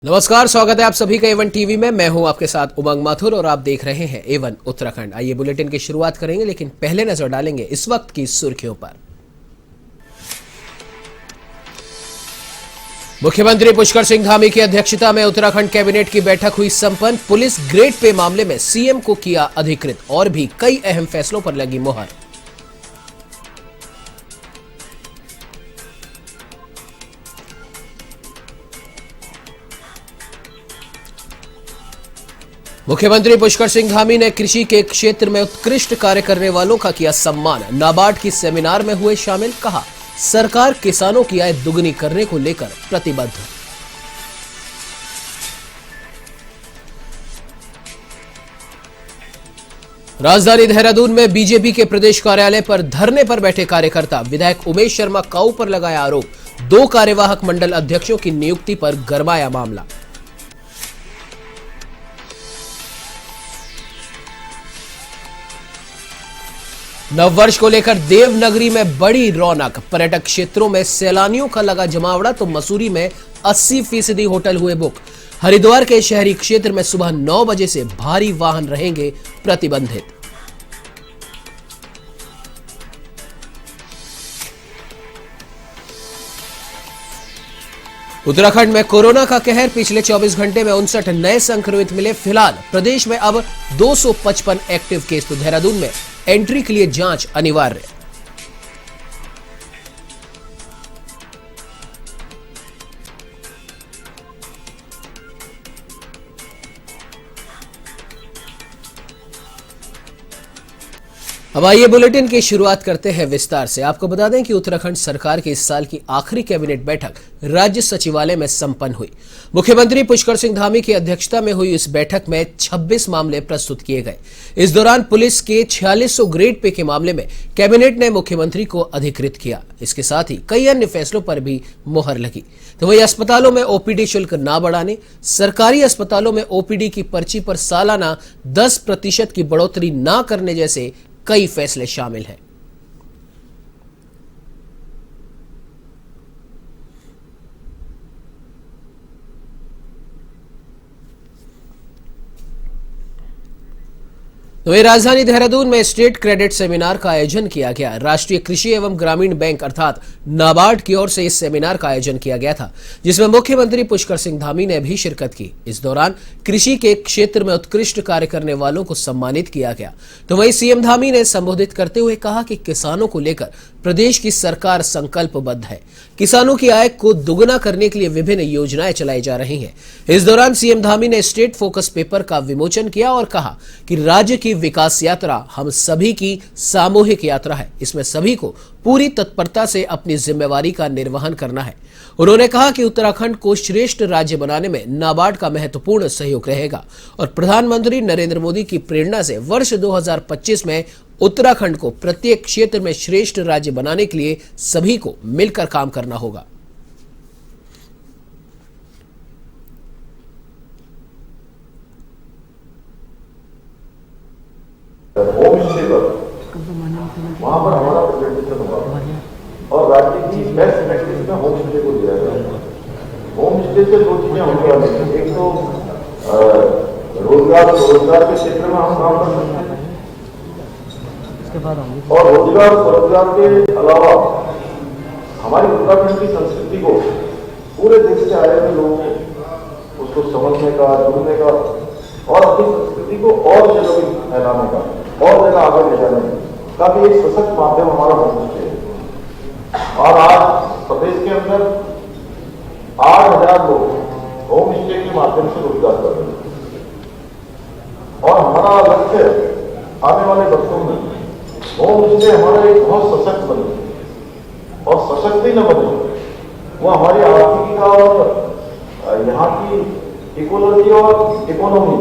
नमस्कार, स्वागत है आप सभी का एवन टीवी में। मैं हूं आपके साथ उमंग माथुर और आप देख रहे हैं एवन उत्तराखंड। आइए बुलेटिन की शुरुआत करेंगे, लेकिन पहले नजर डालेंगे इस वक्त की सुर्खियों पर। मुख्यमंत्री पुष्कर सिंह धामी की अध्यक्षता में उत्तराखंड कैबिनेट की बैठक हुई संपन्न। पुलिस ग्रेड पे मामले में सीएम को किया अधिकृत और भी कई अहम फैसलों पर लगी मुहर। मुख्यमंत्री पुष्कर सिंह धामी ने कृषि के क्षेत्र में उत्कृष्ट कार्य करने वालों का किया सम्मान। नाबार्ड की सेमिनार में हुए शामिल। कहा, सरकार किसानों की आय दुगनी करने को लेकर प्रतिबद्ध। राजधानी देहरादून में बीजेपी के प्रदेश कार्यालय पर धरने पर बैठे कार्यकर्ता। विधायक उमेश शर्मा काऊ पर लगाया आरोप। 2 कार्यवाहक मंडल अध्यक्षों की नियुक्ति पर गरमाया मामला। नववर्ष को लेकर देवनगरी में बड़ी रौनक। पर्यटक क्षेत्रों में सैलानियों का लगा जमावड़ा तो मसूरी में 80% होटल हुए बुक। हरिद्वार के शहरी क्षेत्र में सुबह 9 बजे से भारी वाहन रहेंगे प्रतिबंधित। उत्तराखंड में कोरोना का कहर। पिछले 24 घंटे में 59 नए संक्रमित मिले। फिलहाल प्रदेश में अब 255 एक्टिव केस। तो देहरादून में एंट्री के लिए जांच अनिवार्य। अब आइए बुलेटिन की शुरुआत करते हैं विस्तार से। आपको बता दें कि उत्तराखंड सरकार की इस साल की आखिरी कैबिनेट बैठक राज्य सचिवालय में संपन्न हुई। मुख्यमंत्री पुष्कर सिंह धामी की अध्यक्षता में हुई इस बैठक में 26 मामले प्रस्तुत किए गए। इस दौरान पुलिस के 4600 ग्रेड पे के मामले में कैबिनेट ने मुख्यमंत्री को अधिकृत किया। इसके साथ ही कई अन्य फैसलों पर भी मुहर लगी। तो वही अस्पतालों में ओपीडी शुल्क न बढ़ाने, सरकारी अस्पतालों में ओपीडी की पर्ची पर सालाना 10% की बढ़ोतरी न करने जैसे कई फैसले शामिल हैं। तो वही राजधानी देहरादून में स्टेट क्रेडिट सेमिनार का आयोजन किया गया। राष्ट्रीय कृषि एवं ग्रामीण बैंक अर्थात नाबार्ड की ओर से इस सेमिनार का आयोजन किया गया था, जिसमें मुख्यमंत्री पुष्कर सिंह धामी ने भी शिरकत की। इस दौरान कृषि के क्षेत्र में उत्कृष्ट कार्य करने वालों को सम्मानित किया गया। तो वहीं सीएम धामी ने संबोधित करते हुए कहा कि किसानों को लेकर प्रदेश की सरकार संकल्पबद्ध है। किसानों की आय को दुगना करने के लिए विभिन्न योजनाएं चलाई जा रही हैं। इस दौरान सीएम धामी ने स्टेट फोकस पेपर का विमोचन किया और कहा कि राज्य की विकास यात्रा हम सभी की सामूहिक यात्रा है। इसमें सभी को पूरी तत्परता से अपनी जिम्मेवारी का निर्वहन करना है। उन्होंने कहा कि उत्तराखंड को श्रेष्ठ राज्य बनाने में नाबार्ड का महत्वपूर्ण सहयोग रहेगा और प्रधानमंत्री नरेंद्र मोदी की प्रेरणा से वर्ष 2025 में उत्तराखंड को प्रत्येक क्षेत्र में श्रेष्ठ राज्य बनाने के लिए सभी को मिलकर काम करना होगा। वहाँ पर हमारा प्रेजेंटेशन होगा और राज्य की बेस्ट प्रैक्टिस में होम स्टे को दिया जाएगा। होम स्टे से 2 चीजें होने वाली हैं। एक तो रोजगार के क्षेत्र में हम काम कर सकते हैं और रोजगार के अलावा हमारी उत्तराखंड की संस्कृति को पूरे देश से आए हुए लोगों को उसको समझने का, जुड़ने का और अपनी संस्कृति को और जगह फैलाने का और जगह आगे ले जाने का भी एक सशक्त माध्यम हमारा होम स्टे है। और आज प्रदेश के अंदर 8000 लोग होम स्टे के माध्यम से रोजगार कर रहे हैं और हमारा लक्ष्य आने वाले वर्षों में होम स्टे हमारा एक बहुत सशक्त बने और सशक्त ही न बने, वो हमारी आर्थिकी का और यहाँ की इकोलॉजी और इकोनॉमी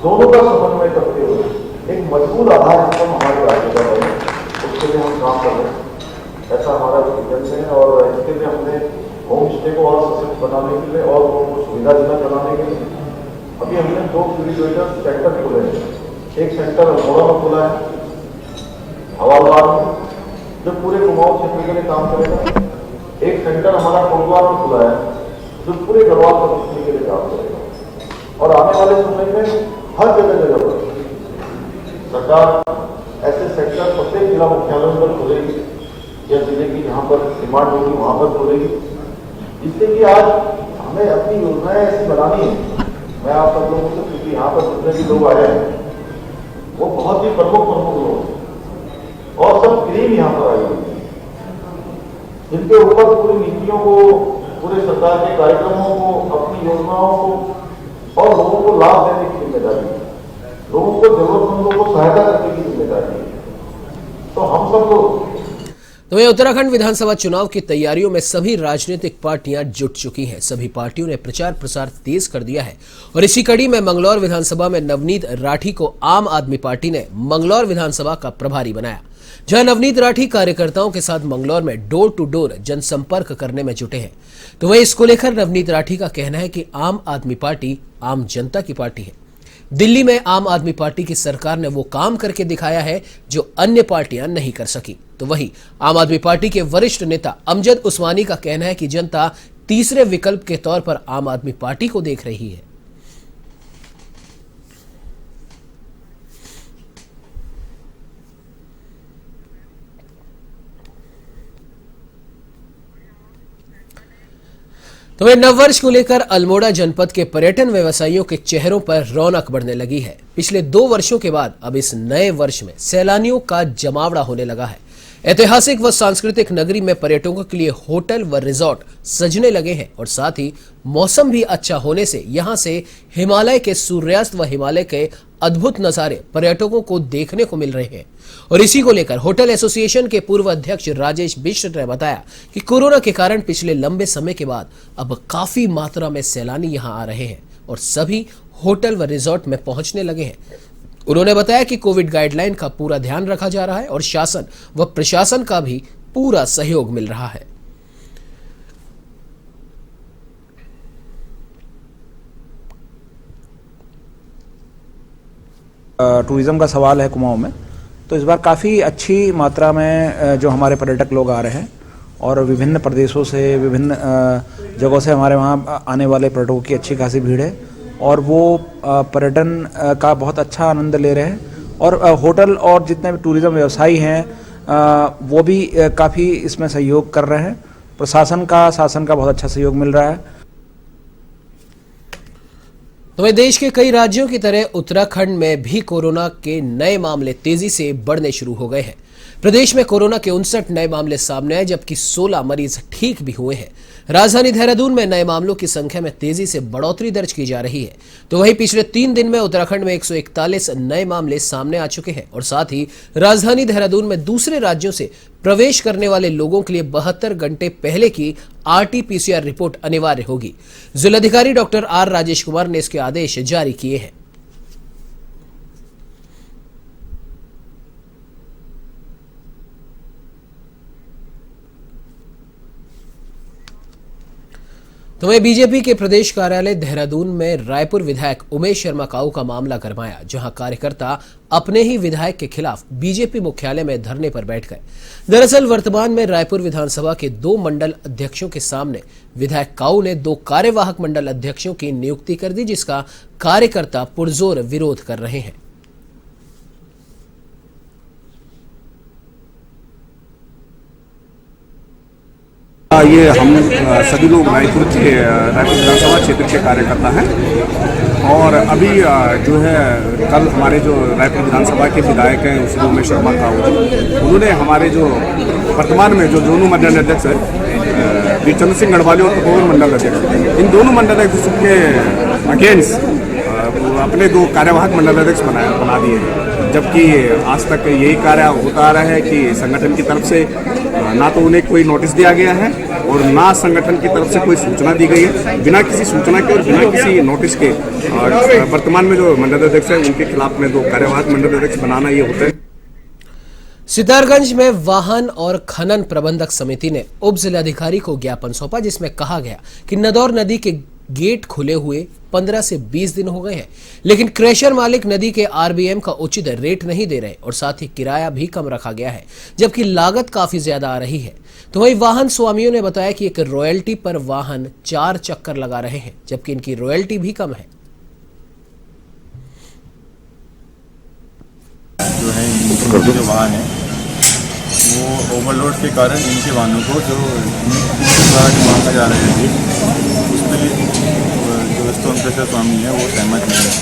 दोनों का समन्वय करते हुए एक मजबूत आधार स्तंभ हमारे राज्य का बने, उसके लिए हम काम कर रहे हैं। ऐसा हमारा विजन है और इसके लिए हमने होम स्टे को और सशक्त बनाने के लिए और उनको सुविधाजनक बनाने के लिए अभी हमने 2 क्यूरेटर सेंटर खोले हैं। एक सेंटर अल्मोड़ा में खुला है हवालबाग में, जो पूरे कुमाऊं क्षेत्र के लिए काम करेगा। एक सेंटर हमारा कोटद्वार में खुला है जो पूरे गढ़वाल प्रदेश के लिए काम और आने वाले समय में हर जगह पर सरकार ऐसे सेक्टर प्रत्येक जिला मुख्यालयों पर खोलेगी या जिले की जहां पर डिमांड होगी वहां पर खोलेगी, जिससे कि आज हमें अपनी योजनाएं ऐसी बनानी है। मैं आप सब लोगों से, क्योंकि यहाँ पर जितने भी लोग आए हैं वो बहुत ही प्रमुख लोग और सब टीम यहाँ पर आई हुई है, जिनके ऊपर पूरी नीतियों को, पूरे सरकार के कार्यक्रमों को, अपनी योजनाओं को और लोगों को लाभ देने की जिम्मेदारी है, लोगों को, जरूरतमंदों को सहायता करने की जिम्मेदारी है। तो हम सब लोग तो वहीं उत्तराखंड विधानसभा चुनाव की तैयारियों में सभी राजनीतिक पार्टियां जुट चुकी हैं। सभी पार्टियों ने प्रचार प्रसार तेज कर दिया है और इसी कड़ी में मंगलौर विधानसभा में नवनीत राठी को आम आदमी पार्टी ने मंगलौर विधानसभा का प्रभारी बनाया, जहां नवनीत राठी कार्यकर्ताओं के साथ मंगलौर में डोर टू डोर जनसंपर्क करने में जुटे हैं। तो वहीं इसको लेकर नवनीत राठी का कहना है कि आम आदमी पार्टी आम जनता की पार्टी है। दिल्ली में आम आदमी पार्टी की सरकार ने वो काम करके दिखाया है जो अन्य पार्टियां नहीं कर सकी। तो वहीं आम आदमी पार्टी के वरिष्ठ नेता अमजद उस्मानी का कहना है कि जनता तीसरे विकल्प के तौर पर आम आदमी पार्टी को देख रही है। तो वह नववर्ष को लेकर अल्मोड़ा जनपद के पर्यटन व्यवसायियों के चेहरों पर रौनक बढ़ने लगी है। पिछले 2 वर्षों के बाद अब इस नए वर्ष में सैलानियों का जमावड़ा होने लगा है। ऐतिहासिक व सांस्कृतिक नगरी में पर्यटकों के लिए होटल व रिजॉर्ट सजने लगे हैं और साथ ही मौसम भी अच्छा होने से यहां से हिमालय के सूर्यास्त व हिमालय के अद्भुत नजारे पर्यटकों को देखने को मिल रहे हैं। और इसी को लेकर होटल एसोसिएशन के पूर्व अध्यक्ष राजेश मिश्र ने बताया कि कोरोना के कारण पिछले लंबे समय के बाद अब काफी मात्रा में सैलानी यहां आ रहे हैं और सभी होटल व रिजॉर्ट में पहुंचने लगे हैं। उन्होंने बताया कि कोविड गाइडलाइन का पूरा ध्यान रखा जा रहा है और शासन व प्रशासन का भी पूरा सहयोग मिल रहा है। टूरिज्म का सवाल है कुमाऊं में, तो इस बार काफ़ी अच्छी मात्रा में जो हमारे पर्यटक लोग आ रहे हैं और विभिन्न प्रदेशों से, विभिन्न जगहों से हमारे वहाँ आने वाले पर्यटकों की अच्छी खासी भीड़ है और वो पर्यटन का बहुत अच्छा आनंद ले रहे हैं। और होटल और जितने भी टूरिज्म व्यवसायी हैं वो भी काफ़ी इसमें सहयोग कर रहे हैं। प्रशासन का, शासन का बहुत अच्छा सहयोग मिल रहा है। तो वह देश के कई राज्यों की तरह उत्तराखंड में भी कोरोना के नए मामले तेजी से बढ़ने शुरू हो गए हैं। प्रदेश में कोरोना के 59 नए मामले सामने आए, जबकि 16 मरीज ठीक भी हुए हैं। राजधानी देहरादून में नए मामलों की संख्या में तेजी से बढ़ोतरी दर्ज की जा रही है। तो वहीं पिछले 3 दिन में उत्तराखंड में 141 नए मामले सामने आ चुके हैं और साथ ही राजधानी देहरादून में दूसरे राज्यों से प्रवेश करने वाले लोगों के लिए 72 घंटे पहले की RT-PCR रिपोर्ट अनिवार्य होगी। जिलाधिकारी डॉक्टर आर राजेश कुमार ने इसके आदेश जारी किए हैं। तो वहीं बीजेपी के प्रदेश कार्यालय देहरादून में रायपुर विधायक उमेश शर्मा काऊ का मामला गरमाया, जहां कार्यकर्ता अपने ही विधायक के खिलाफ बीजेपी मुख्यालय में धरने पर बैठ गए। दरअसल वर्तमान में रायपुर विधानसभा के 2 मंडल अध्यक्षों के सामने विधायक काऊ ने 2 कार्यवाहक मंडल अध्यक्षों की नियुक्ति कर दी, जिसका कार्यकर्ता पुरजोर विरोध कर रहे हैं। ये हम सभी लोग रायपुर विधानसभा क्षेत्र के कार्यकर्ता हैं और अभी जो है कल हमारे जो रायपुर विधानसभा के विधायक हैं श्री उमेश शर्मा काऊ, उन्होंने हमारे जो वर्तमान में जो दोनों मंडल अध्यक्ष हैं वीर चंद्र सिंह गढ़वाली और तपोवन मंडल अध्यक्ष, इन दोनों मंडल अध्यक्ष के अगेंस्ट अपने 2 कार्यवाहक मंडल अध्यक्ष बना दिए हैं। जबकि आज तक यही कार्य होता आ रहा है कि संगठन की तरफ से ना तो उन्हें कोई नोटिस दिया गया है और ना संगठन की तरफ से कोई सूचना दी गई है। बिना किसी सूचना के और बिना किसी नोटिस के वर्तमान में जो मंडल अध्यक्ष है उनके खिलाफ में 2 कार्यवाहक मंडल अध्यक्ष बनाना ये होता है। सितारगंज में वाहन और खनन प्रबंधक समिति ने उप जिलाधिकारी को ज्ञापन सौंपा, जिसमें कहा गया कि नदौर नदी के गेट खुले हुए 15 से 20 दिन हो गए हैं, लेकिन क्रैशर मालिक नदी के RBM का उचित रेट नहीं दे रहे और साथ ही किराया भी कम रखा गया है, जबकि लागत काफी ज्यादा आ रही है। तो वही वाहन स्वामियों ने बताया कि एक रॉयल्टी पर वाहन 4 चक्कर लगा रहे हैं, जबकि इनकी रॉयल्टी भी कम है। जो वाहन है वो ओवरलोड के कारण इनके वाहनों को जो इनके द्वारा जो मांगा जा रहा है उसमें जो स्टोन क्रशर स्वामी है वो सहमत नहीं है।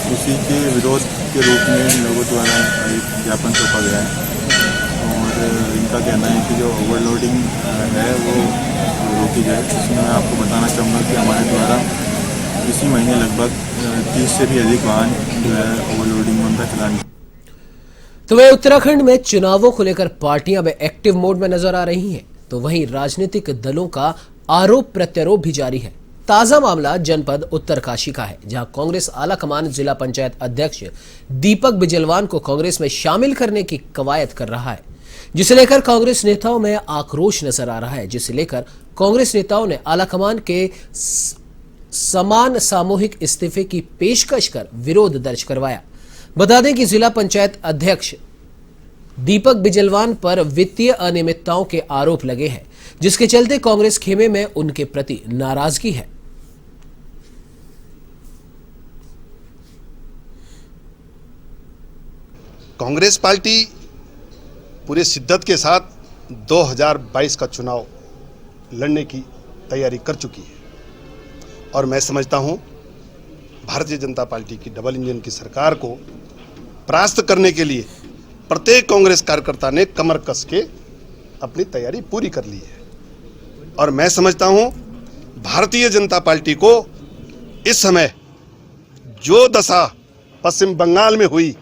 उसी के विरोध के रूप में लोगों द्वारा एक ज्ञापन सौंपा गया है और इनका कहना है कि जो ओवरलोडिंग है वो रोकी जाए। इसमें मैं आपको बताना चाहूँगा कि हमारे द्वारा इसी महीने लगभग 30 से भी अधिक वाहन जो है ओवरलोडिंग में उनका चलान। तो वहीं उत्तराखंड में चुनावों को लेकर पार्टियां अब एक्टिव मोड में नजर आ रही हैं, तो वहीं राजनीतिक दलों का आरोप प्रत्यारोप भी जारी है। ताजा मामला जनपद उत्तरकाशी का है, जहां कांग्रेस आलाकमान जिला पंचायत अध्यक्ष दीपक बिजलवान को कांग्रेस में शामिल करने की कवायद कर रहा है, जिसे लेकर कांग्रेस नेताओं में आक्रोश नजर आ रहा है। जिसे लेकर कांग्रेस नेताओं ने आलाकमान के समान सामूहिक इस्तीफे की पेशकश कर विरोध दर्ज करवाया। बता दें कि जिला पंचायत अध्यक्ष दीपक बिजलवान पर वित्तीय अनियमितताओं के आरोप लगे हैं, जिसके चलते कांग्रेस खेमे में उनके प्रति नाराजगी है। कांग्रेस पार्टी पूरे शिद्दत के साथ 2022 का चुनाव लड़ने की तैयारी कर चुकी है और मैं समझता हूं भारतीय जनता पार्टी की डबल इंजन की सरकार को परास्त करने के लिए प्रत्येक कांग्रेस कार्यकर्ता ने कमर कस के अपनी तैयारी पूरी कर ली है और मैं समझता हूं भारतीय जनता पार्टी को इस समय जो दशा पश्चिम बंगाल में हुई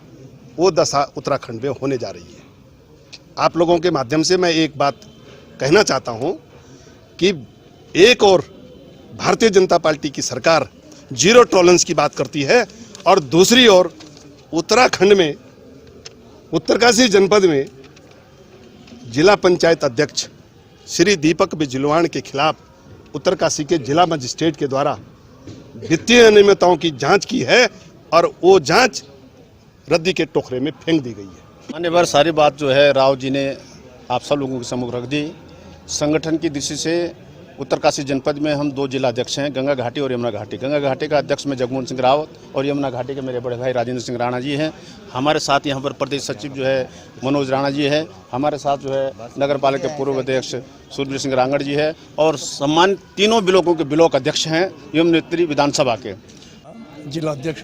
वो दशा उत्तराखंड में होने जा रही है। आप लोगों के माध्यम से मैं एक बात कहना चाहता हूं कि एक और भारतीय जनता पार्टी की सरकार जीरो टॉलरेंस की बात करती है और दूसरी ओर उत्तराखंड में उत्तरकाशी जनपद में जिला पंचायत अध्यक्ष श्री दीपक बिजलवान के खिलाफ उत्तरकाशी के जिला मजिस्ट्रेट के द्वारा वित्तीय अनियमितताओं की जांच की है और वो जांच रद्दी के टोकरे में फेंक दी गई है। मान्यवर सारी बात जो है राव जी ने आप सब लोगों के सम्मुख रख दी। संगठन की दृष्टि से उत्तरकाशी जनपद में हम 2 जिला अध्यक्ष हैं, गंगा घाटी और यमुना घाटी। गंगा घाटी का अध्यक्ष में जगमोहन सिंह रावत और यमुना घाटी के मेरे बड़े भाई राजेंद्र सिंह राणा जी हैं। हमारे साथ यहाँ पर प्रदेश सचिव जो है मनोज राणा जी है। हमारे साथ जो है नगर पालिका के पूर्व अध्यक्ष सूर्य सिंह रांगड़ जी है और सम्मानित तीनों ब्लॉकों के ब्लॉक अध्यक्ष हैं यमुनोत्री विधानसभा के। जिला अध्यक्ष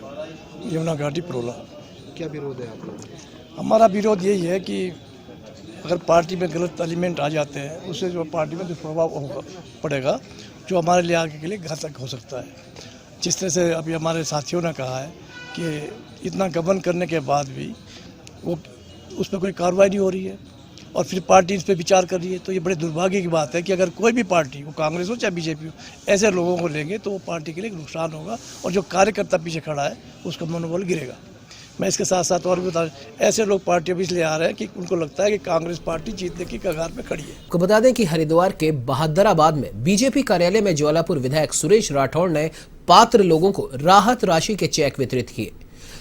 यमुना घाटी परोला। क्या विरोध है आप लोगों का? हमारा विरोध यही है कि अगर पार्टी में गलत एलिमेंट आ जाते हैं उससे जो पार्टी में दुष्प्रभाव पड़ेगा जो हमारे लिए आगे के लिए घातक हो सकता है। जिस तरह से अभी हमारे साथियों ने कहा है कि इतना गबन करने के बाद भी वो उस पर कोई कार्रवाई नहीं हो रही है और फिर पार्टी इस पर विचार कर रही है, तो ये बड़े दुर्भाग्य की बात है कि अगर कोई भी पार्टी, वो कांग्रेस हो चाहे बीजेपी हो, ऐसे लोगों को लेंगे तो वो पार्टी के लिए नुकसान होगा और जो कार्यकर्ता पीछे खड़ा है उसका मनोबल गिरेगा। मैं इसके साथ साथ और भी बता, ऐसे लोग पार्टियों में इसलिए आ रहे हैं कि उनको लगता है कि कांग्रेस पार्टी जीतने की कगार में खड़ी है। आपको बता दें कि हरिद्वार के बहादुराबाद में बीजेपी कार्यालय में ज्वालापुर विधायक सुरेश राठौड़ ने पात्र लोगों को राहत राशि के चेक वितरित किए।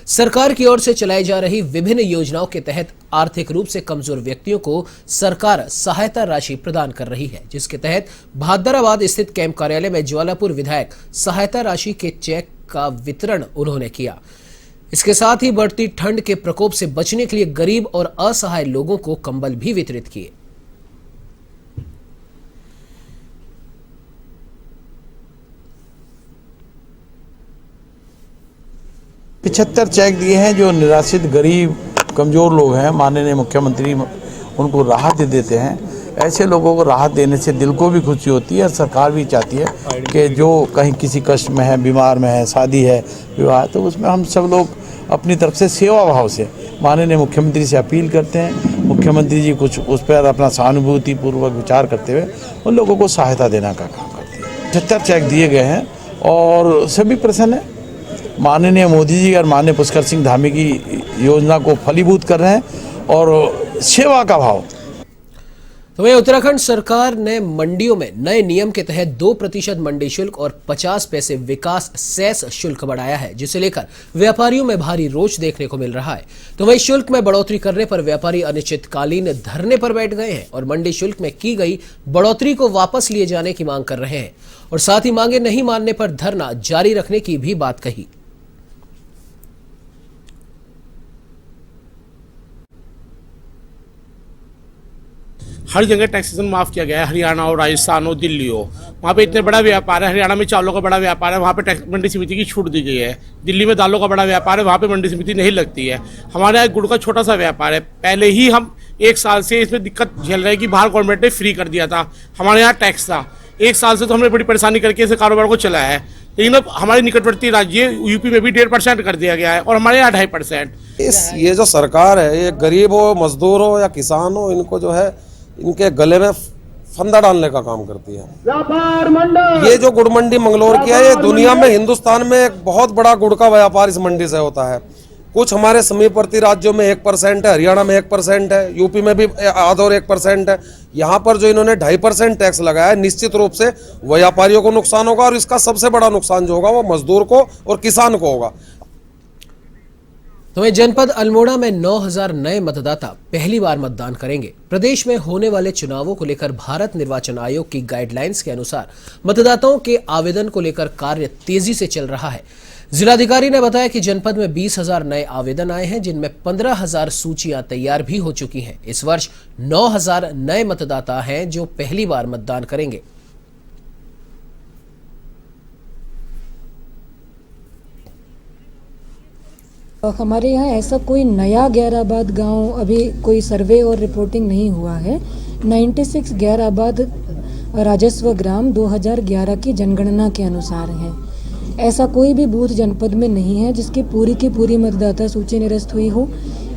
सरकार की ओर से चलाई जा रही विभिन्न योजनाओं के तहत आर्थिक रूप से कमजोर व्यक्तियों को सरकार सहायता राशि प्रदान कर रही है, जिसके तहत बहादुराबाद स्थित कैंप कार्यालय में ज्वालापुर विधायक सहायता राशि के चेक का वितरण उन्होंने किया। इसके साथ ही बढ़ती ठंड के प्रकोप से बचने के लिए गरीब और असहाय लोगों को कंबल भी वितरित किए। पिछहत्तर चेक दिए हैं जो निराश्रित गरीब कमज़ोर लोग हैं। माननीय मुख्यमंत्री उनको राहत देते हैं। ऐसे लोगों को राहत देने से दिल को भी खुशी होती है और सरकार भी चाहती है कि जो कहीं किसी कष्ट में है, बीमार में है, शादी है, विवाह, तो उसमें हम सब लोग अपनी तरफ से सेवा भाव से माननीय मुख्यमंत्री से अपील करते हैं। मुख्यमंत्री जी कुछ उस पर अपना सहानुभूति पूर्वक विचार करते हुए उन लोगों को सहायता देने का काम करती है। 75 चेक दिए गए हैं और सभी प्रसन्न हैं। माननीय मोदी जी और माननीय पुष्कर सिंह धामी की योजना को फलीभूत कर रहे हैं और सेवा का भाव। तो वहीं उत्तराखंड सरकार ने मंडियों में नए नियम के तहत 2% मंडी शुल्क और 50 पैसे विकास सेस शुल्क बढ़ाया है, जिसे लेकर व्यापारियों में भारी रोष देखने को मिल रहा है। तो वहीं शुल्क में बढ़ोतरी करने पर व्यापारी अनिश्चितकालीन धरने पर बैठ गए हैं और मंडी शुल्क में की गई बढ़ोतरी को वापस लिए जाने की मांग कर रहे हैं और साथ ही मांगे नहीं मानने पर धरना जारी रखने की भी बात कही। हर जगह टैक्सेशन माफ़ किया गया है, हरियाणा हो, राजस्थान हो, दिल्ली हो, वहाँ पे इतने बड़ा व्यापार है। हरियाणा में चावलों का बड़ा व्यापार है, वहाँ पे मंडी समिति की छूट दी गई है। दिल्ली में दालों का बड़ा व्यापार है, वहाँ पे मंडी समिति नहीं लगती है। हमारे यहाँ गुड़ का छोटा सा व्यापार है, पहले ही हम 1 साल से इसमें दिक्कत झेल रहे हैं कि बाहर गवर्नमेंट ने फ्री कर दिया था, हमारे यहाँ टैक्स था। 1 साल से तो हमने बड़ी परेशानी करके इस कारोबार को चलाया है, लेकिन अब हमारे निकटवर्ती राज्य यूपी में भी 1.5% कर दिया गया है और हमारे यहाँ 2.5%। ये जो सरकार है, ये गरीब हो, मजदूर हो या किसान हो, इनको जो है इनके गले में फंदा डालने का काम करती है। ये जो गुड़ मंडी मंगलौर की है, ये दुनिया में, हिंदुस्तान में एक बहुत बड़ा गुड़ का व्यापार इस मंडी से होता है। कुछ हमारे समीपवर्ती राज्यों में 1% है, हरियाणा में 1% है, यूपी में भी आधा और 1% है। यहाँ पर जो इन्होंने 2.5% टैक्स लगाया है, निश्चित रूप से व्यापारियों को नुकसान होगा और इसका सबसे बड़ा नुकसान जो होगा वो मजदूर को और किसान को होगा। तो वहीं जनपद अल्मोड़ा में 9000 नए मतदाता पहली बार मतदान करेंगे। प्रदेश में होने वाले चुनावों को लेकर भारत निर्वाचन आयोग की गाइडलाइंस के अनुसार मतदाताओं के आवेदन को लेकर कार्य तेजी से चल रहा है। जिलाधिकारी ने बताया कि जनपद में 20,000 नए आवेदन आए हैं, जिनमें 15,000 सूचियां तैयार भी हो चुकी हैं। इस वर्ष 9,000 नए मतदाता हैं जो पहली बार मतदान करेंगे। हमारे यहाँ ऐसा कोई नया गैराबाद गांव अभी कोई सर्वे और रिपोर्टिंग नहीं हुआ है। 96 गैराबाद राजस्व ग्राम 2011 की जनगणना के अनुसार हैं। ऐसा कोई भी बूथ जनपद में नहीं है जिसकी पूरी की पूरी मतदाता सूची निरस्त हुई हो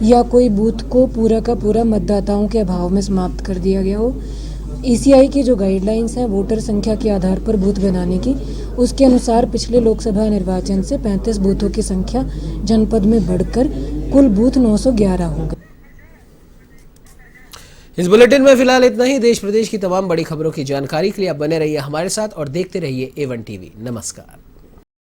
या कोई बूथ को पूरा का पूरा मतदाताओं के अभाव में समाप्त कर दिया गया हो। ईसीआई की जो गाइडलाइंस हैं वोटर संख्या के आधार पर बूथ बनाने की, उसके अनुसार पिछले लोकसभा निर्वाचन से 35 बूथों की संख्या जनपद में बढ़कर कुल बूथ 911 हो गए। इस बुलेटिन में फिलहाल इतना ही। देश प्रदेश की तमाम बड़ी खबरों की जानकारी के लिए आप बने रहिए हमारे साथ और देखते रहिए A1 टीवी। नमस्कार।